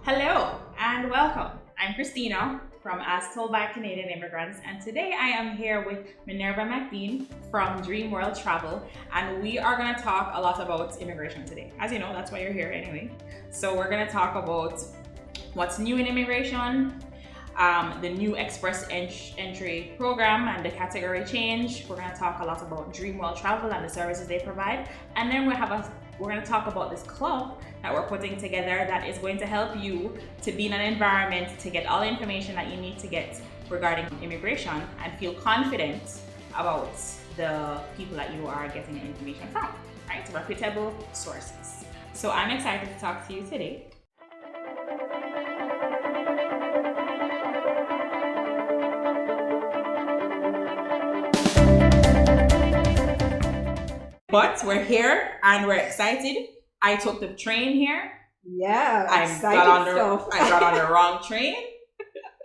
Hello and welcome. I'm Christina from AsToldByCanadianImmigrants, and today I am here with Minerva McBean from Dream World Travel, and we are going to talk a lot about immigration today. As you know, that's why you're here anyway. So we're going to talk about what's new in immigration, the new express entry program and the category change. We're going to talk a lot about Dream World Travel and the services they provide, and then we're going to talk about this club that we're putting together that is going to help you to be in an environment to get all the information that you need to get regarding immigration and feel confident about the people that you are getting the information from, right? Reputable sources. So I'm excited to talk to you today. But we're here and we're excited. I took the train here. Yeah, I got on the wrong train.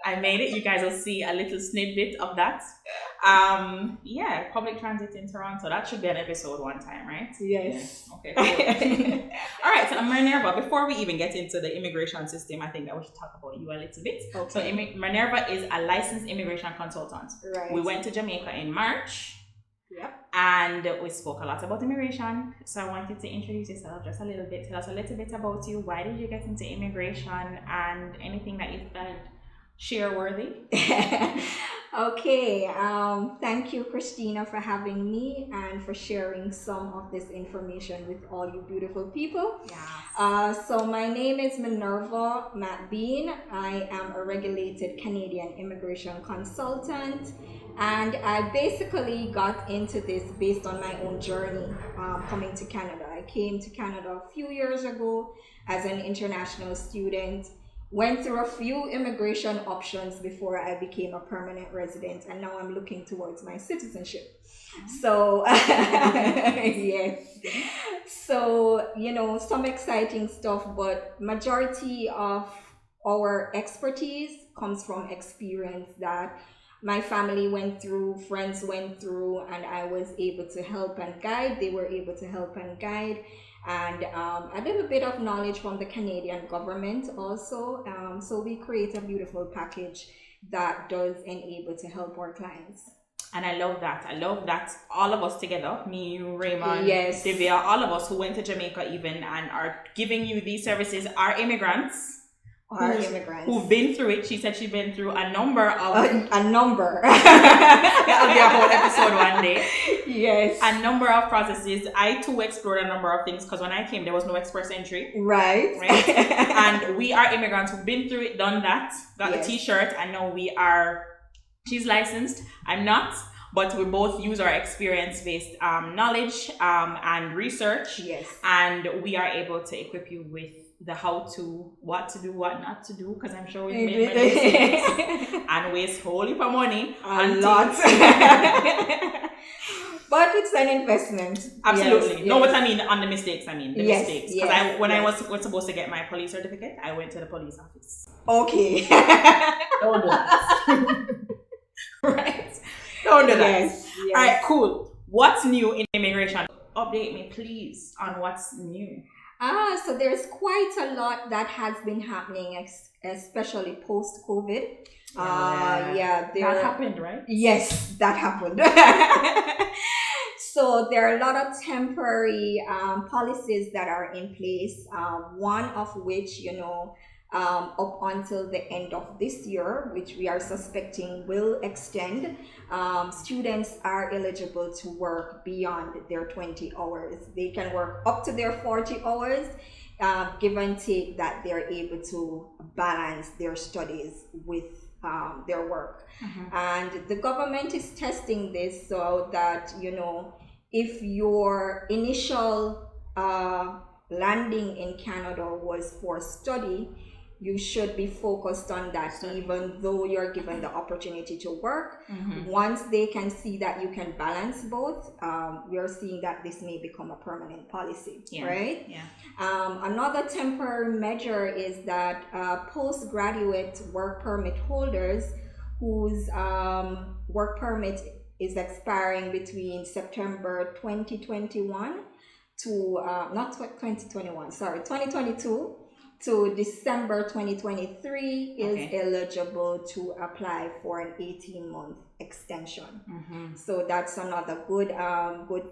I made it. You guys will see a little snippet of that. Public transit in Toronto. That should be an episode one time, right? Yes. Yeah. Okay, cool. All right, so Minerva, before we even get into the immigration system, I think that we should talk about you a little bit. Okay. So Minerva is a licensed immigration consultant. Right. We went to Jamaica in March. Yep. And we spoke a lot about immigration. So I wanted to introduce yourself just a little bit. Tell us a little bit about you. Why did you get into immigration and anything that you felt share worthy? Okay. Thank you, Christina, for having me and for sharing some of this information with all you beautiful people. Yes. So my name is Minerva McBean. I am a regulated Canadian immigration consultant. And I basically got into this based on my own journey coming to Canada. I came to Canada a few years ago as an international student, went through a few immigration options before I became a permanent resident, and now I'm looking towards my citizenship. So, yes. So, some exciting stuff, but majority of our expertise comes from experience that my family went through, friends went through, and I was able to help and guide. They were able to help and guide. And a little bit of knowledge from the Canadian government also. So we create a beautiful package that does enable to help our clients. And I love that. All of us together, me, you, Raymond, yes, Divya, all of us who went to Jamaica even and are giving you these services are immigrants. Who've been through it. She said she's been through a number of a number. That'll be a whole episode one day. Yes. A number of processes. I too explored a number of things because when I came there was no express entry. Right. And we are immigrants who've been through it, done that, got yes. the t-shirt, and now she's licensed. I'm not. But we both use our experience-based knowledge and research. Yes. And we are able to equip you with the how to, what to do, what not to do, because I'm sure we've made many mistakes and waste whole heap of money. A lot. But it's an investment. Absolutely. Yes, no, yes. what I mean on the mistakes, mistakes. Because I was supposed to get my police certificate, I went to the police office. Okay. Don't do that. Right. Don't do that. Yes. All right, cool. What's new in immigration? Update me, please, on what's new. So there's quite a lot that has been happening, especially post-COVID. That happened, right? Yes, that happened. So there are a lot of temporary policies that are in place, one of which, up until the end of this year, which we are suspecting will extend, students are eligible to work beyond their 20 hours. They can work up to their 40 hours, give and take that they're able to balance their studies with their work. Mm-hmm. And the government is testing this so that, if your initial landing in Canada was for study, you should be focused on that, even though you're given the opportunity to work. Mm-hmm. Once they can see that you can balance both, we're seeing that this may become a permanent policy, right? Yeah. Another temporary measure is that postgraduate work permit holders whose work permit is expiring between September 2021 to, not 2021, sorry, 2022 to December 2023 is eligible to apply for an 18-month extension. So that's another good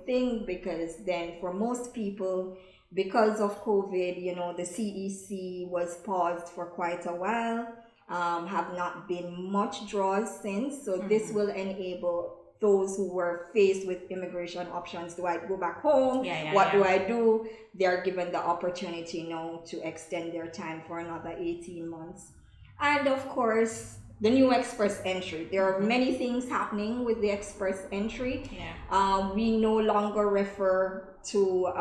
thing, because then for most people, because of COVID, you know, the CEC was paused for quite a while, have not been much draws since. So this will enable those who were faced with immigration options. Do I go back home? What do I do? They're given the opportunity now to extend their time for another 18 months. And of course, the new express entry. There are many things happening with the express entry. We no longer refer to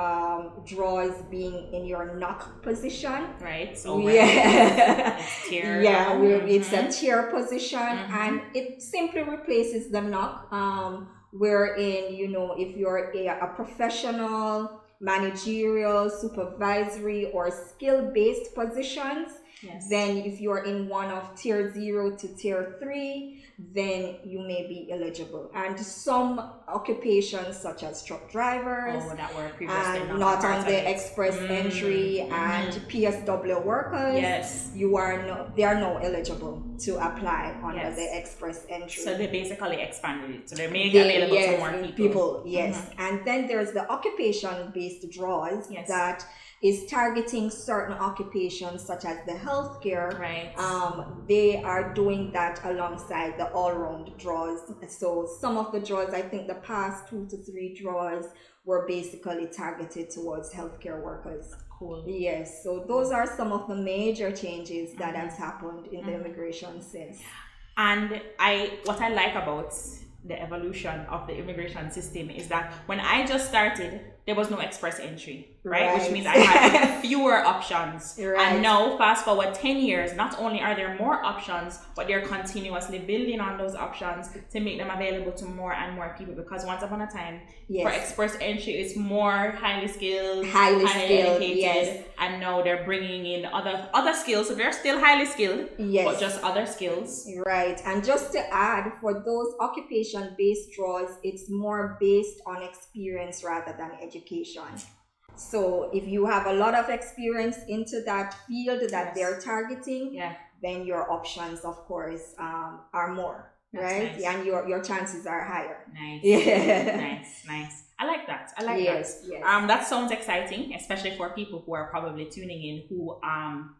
draws being in your knock position. Right. So it's tier. It's a tier position, and it simply replaces the knock. Wherein, you know, if you're a professional, managerial, supervisory, or skill-based positions, then if you're in one of tier 0 to tier 3, then you may be eligible. And some occupations such as truck drivers, that were previously and not on the express entry, and PSW workers, they are now eligible to apply under the express entry. So they basically expanded it. So they made it available to more people. And then there's the occupation-based draws that is targeting certain occupations such as the healthcare. They are doing that alongside the all-round draws. So some of the draws, I think the past 2 to 3 draws were basically targeted towards healthcare workers. Yes, so those are some of the major changes that has happened in the immigration since. And what I like about the evolution of the immigration system is that when I just started, there was no express entry, right? Which means I had fewer options. And now, fast forward 10 years, not only are there more options, but they're continuously building on those options to make them available to more and more people. Because once upon a time, for express entry, it's more highly skilled, highly educated, and now they're bringing in other skills. So they're still highly skilled, but just other skills. And just to add, for those occupation-based draws, it's more based on experience rather than education. So if you have a lot of experience into that field that they're targeting, then your options, of course, are more, right? Nice. And your chances are higher. Nice. I like that. That sounds exciting, especially for people who are probably tuning in who are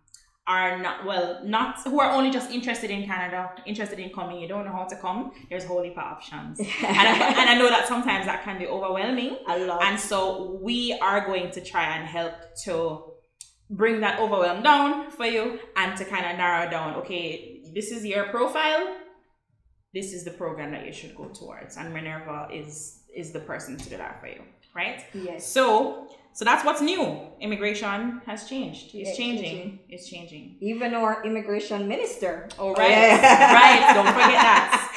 who are only just interested in Canada, interested in coming. You don't know how to come. There's a whole heap of options, and I know that sometimes that can be overwhelming. A lot. And so we are going to try and help to bring that overwhelm down for you, and to kind of narrow down. Okay, this is your profile. This is the program that you should go towards, and Minerva is the person to do that for you, right? Yes. So that's what's new. Immigration has changed. It's changing. Even our immigration minister. Oh, right. Don't forget that.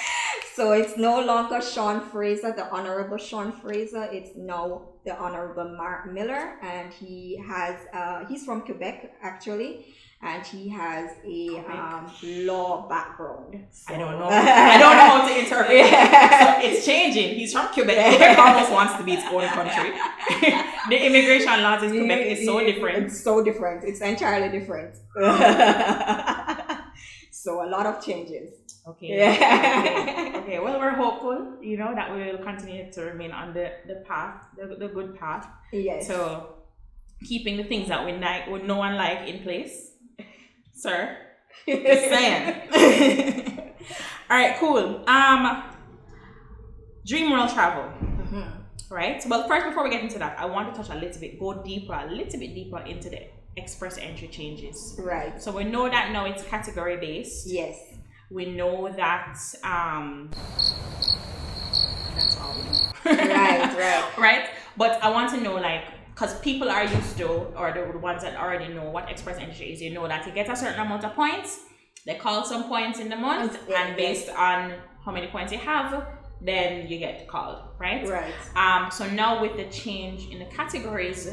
So it's no longer Sean Fraser, the Honorable Sean Fraser. It's now the Honorable Mark Miller, and he has he's from Quebec actually, and he has a law background. So. I don't know how to interpret it. So it's changing. He's from Quebec. Quebec almost wants to be its own country. The immigration laws in Quebec is so different. It's so different. It's entirely different. So a lot of changes. Okay. Well, we're hopeful, that we will continue to remain on the path, the good path. Yes. So keeping the things that we like, we know and like in place. Sir, just saying. All right, cool. Dream World Travel. Right. Well, first, before we get into that, I want to touch a little bit deeper into the express entry changes. Right. So we know that now it's category based. Yes. We know that that's all we know. Right. But I want to know, because people are used to, or the ones that already know what express entry is, that you get a certain amount of points. They call some points in the month, and based on how many points you have, then you get called, right? Right. So now with the change in the categories,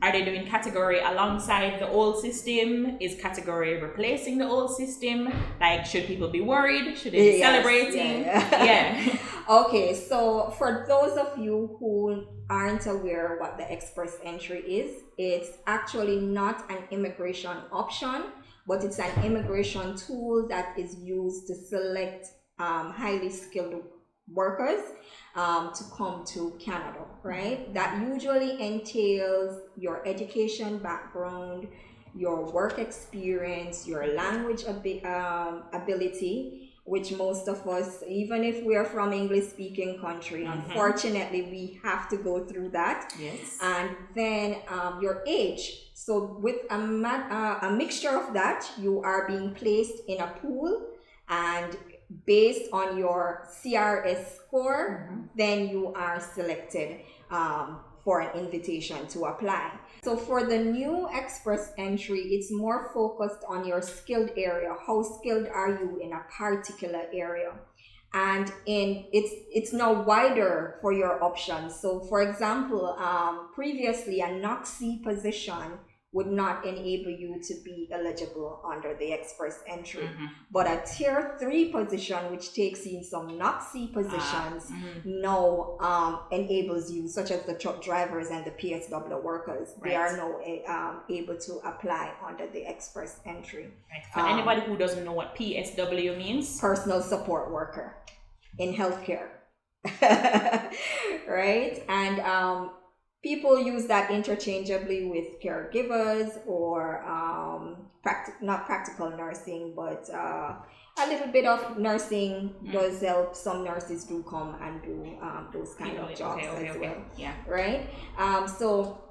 Are they doing category alongside the old system? Is category replacing the old system? Like, should people be worried? Should they be celebrating? Yeah. Okay, so for those of you who aren't aware what the express entry is, it's actually not an immigration option, but it's an immigration tool that is used to select highly skilled workers to come to Canada, right? That usually entails your education background, your work experience, your language ability, which most of us, even if we are from English speaking country, unfortunately we have to go through that. Yes. And then your age. So with a mixture of that, you are being placed in a pool, and based on your CRS score, then you are selected for an invitation to apply. So for the new express entry, it's more focused on your skilled area. How skilled are you in a particular area? And it's now wider for your options. So for example, previously a NOC position would not enable you to be eligible under the express entry. But a tier 3 position, which takes in some NOC positions, now enables you, such as the truck drivers and the PSW workers. They are now able to apply under the express entry. For anybody who doesn't know what PSW means, personal support worker in healthcare. Right? And people use that interchangeably with caregivers or not practical nursing, but a little bit of nursing does help. Some nurses do come and do those kind of jobs as well. Yeah. Right? So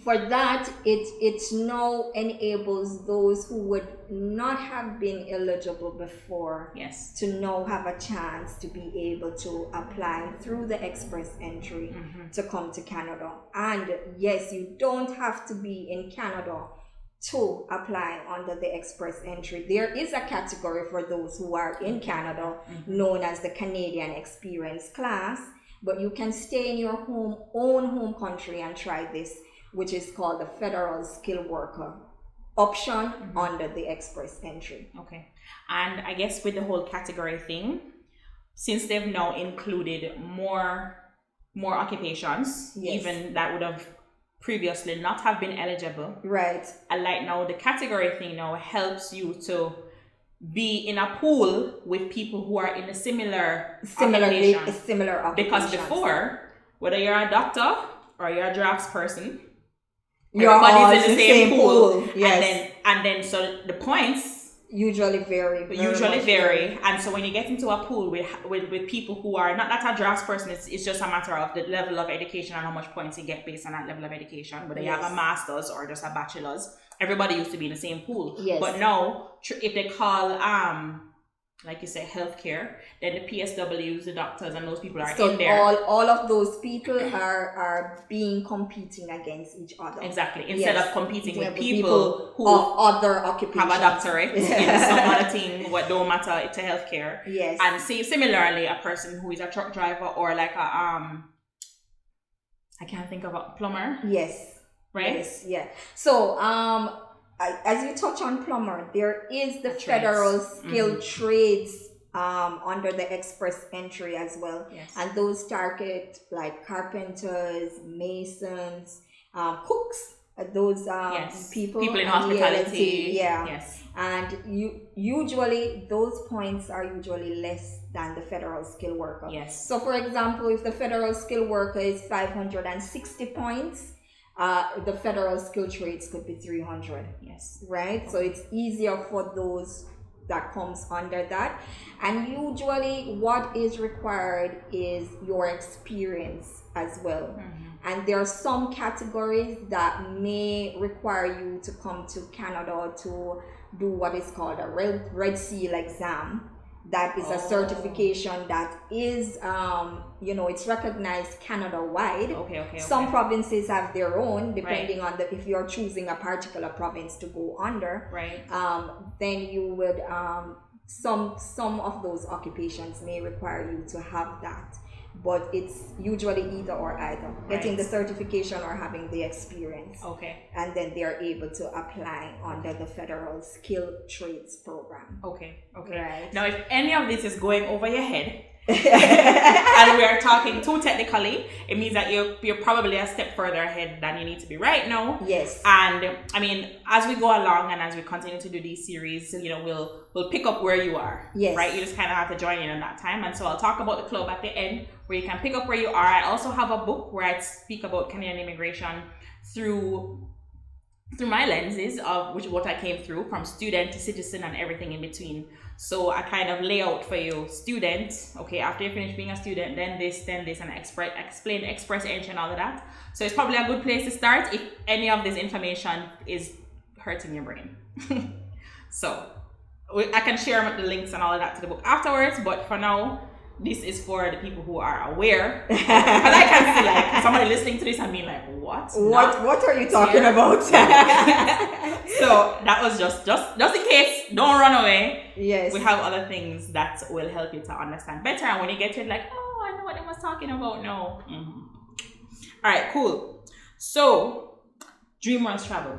for that, it now enables those who would not have been eligible before to now have a chance to be able to apply through the express entry to come to Canada. And yes, you don't have to be in Canada to apply under the express entry. There is a category for those who are in Canada known as the Canadian Experience class, but you can stay in your own home country and try this, which is called the Federal Skilled Worker option under the express entry. Okay. And I guess with the whole category thing, since they've now included more occupations, even that would have previously not have been eligible. Right. And like now the category thing now helps you to be in a pool with people who are in a similar occupation. Because before, whether you're a doctor or you're a drafts person, everybody's in the same pool. Yes. And then so the points usually vary. And so when you get into a pool with people who are not a drafts person, it's just a matter of the level of education and how much points you get based on that level of education. Whether you have a master's or just a bachelor's, everybody used to be in the same pool. Yes. But now, if they call like you say, healthcare, then the PSWs, the doctors, and those people are in there. All of those people are being competing against each other. Exactly. Instead of competing with people who of other occupations, have a doctorate in some other thing what don't matter to healthcare. Yes. And similarly, a person who is a truck driver or like a I can't think of a plumber. Yes. Right? Yes. Yeah. So as you touch on plumber, there is the federal skilled trades under the express entry as well. Yes. And those target like carpenters, masons, cooks, those people in hospitality. Yes. And usually those points are usually less than the federal skilled worker. Yes. So for example, if the federal skilled worker is 560 points, the federal skilled trades could be 300. Yes. Right? Okay. So it's easier for those that comes under that. And usually what is required is your experience as well. And there are some categories that may require you to come to Canada to do what is called a Red Seal exam. That is a certification that is, it's recognized Canada-wide. Okay. Some provinces have their own, depending on if you're choosing a particular province to go under. Right. Then you would, some of those occupations may require you to have that. but it's usually either or either, getting Right. the certification or having the experience. Okay. And then they are able to apply under the federal skilled trades program. Okay. Right. Now, if any of this is going over your head, and we are talking too technically, it means that you're probably a step further ahead than you need to be right now. Yes. And I mean, as we go along and as we continue to do these series, we'll pick up where you are. Yes. Right. You just kind of have to join in on that time. And so I'll talk about the club at the end, where you can pick up where you are. I also have a book where I speak about Canadian immigration through my lenses of what I came through, from student to citizen and everything in between. So I kind of lay out for you, student, okay, after you finish being a student, then this, and explain express entry and all of that. So it's probably a good place to start if any of this information is hurting your brain. So I can share the links and all of that to the book afterwards, but for now, this is for the people who are aware. Because I can see like somebody listening to this and being like, what? What are you talking about? So that was just in case, don't run away. Yes. We have other things that will help you to understand better. And when you get to it, like, oh, I know what I was talking about now. Mm-hmm. All right, cool. So, Dream World Travel.